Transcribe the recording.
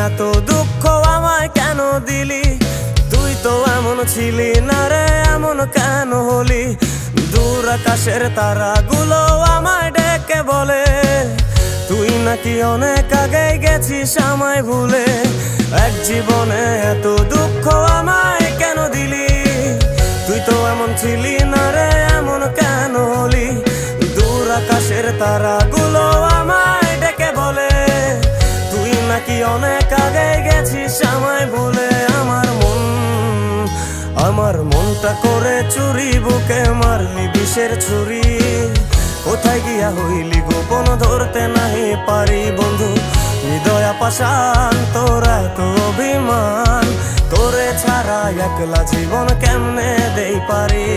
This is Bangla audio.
এত দুঃখ আমায় কেন দিলি? তুই তো এমন ছিলি না রে, এমন কেন হলি? দূর আকাশের তারাগুলো আমায় ডেকে বলে তুই নাকি অনেক আগে গেছিস আমায় ভুলে। এক জীবনে এত দুঃখ আমায় কেন দিলি? তুই তো এমন ছিলি না রে, এমন কেন হলি? দূর আকাশের তারাগুলো আমায় ডেকে বলে তুই নাকি অনেক আগে গেছিস আমায় ভুলে। আমার মনটা করে চুরি, বুকে মারলি বিষের ছুরি। কোথায় গিয়া হইলি গোপন ধরতে নাহি পারি বন্ধু। হৃদয় পাষাণ তোর এত অভিমান, তোরে ছাড়া একলা জীবন কেমনে দেই পারি?